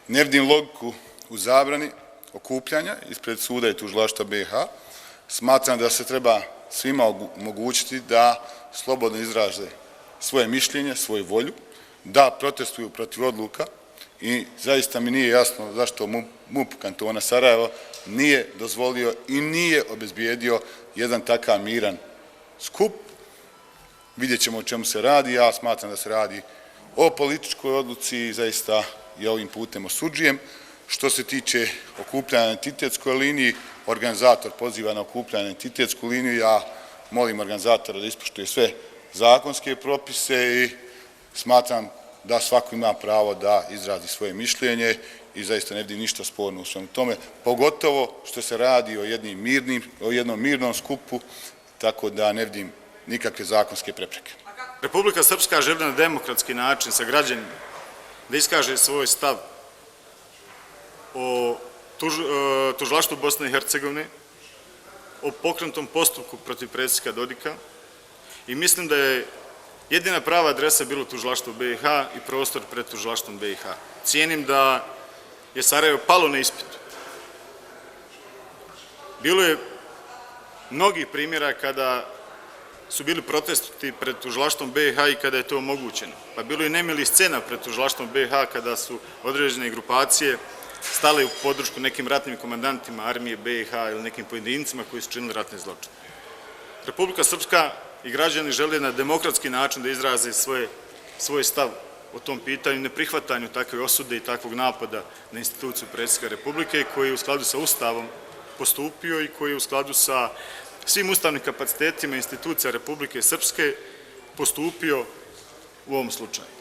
Ne vidim logiku u zabrani okupljanja ispred suda i tužilaštva BiH. Smatram da se treba svima omogućiti da slobodno izraže svoje mišljenje, svoju volju, da protestuju protiv odluka i zaista mi nije jasno zašto MUP kantona Sarajevo nije dozvolio i nije obezbijedio jedan takav miran skup. Vidjet ćemo o čemu se radi. Ja smatram da se radi o političkoj odluci i zaista ja ovim putem osuđujem. Što se tiče okupljanja na entitetskoj liniji, organizator poziva na okupljanje na entitetsku liniju. Ja molim organizatora da ispoštuje sve zakonske propise i smatram da svako ima pravo da izrazi svoje mišljenje i zaista ne vidim ništa sporno u svemu tome, pogotovo što se radi o jednom mirnom skupu, tako da ne vidim nikakve zakonske prepreke. Republika Srpska želi na demokratski način sa građanima da iskaže svoj stav o tužilaštvu Bosne i Hercegovine, o pokrenutom postupku protiv predsjednika Dodika i mislim da je jedina prava adresa bilo tužilaštvo BiH i prostor pred tužilaštvom BiH. Cijenim da je Sarajevo palo na ispitu. Bilo je mnogih primjera kada su bili protesti pred tužilaštvom BiH i kada je to omogućeno. Pa bilo je nemilih scena pred tužilaštvom BiH kada su određene grupacije stale u podršku nekim ratnim komandantima armije BiH ili nekim pojedincima koji su činili ratne zločine. Republika Srpska i građani žele na demokratski način da izraze svoj stav o tom pitanju, neprihvatanju takve osude i takvog napada na instituciju predsjednika Republike koji je u skladu sa Ustavom postupio i koji je u skladu sa svim ustavnim kapacitetima institucija Republike Srpske postupio u ovom slučaju.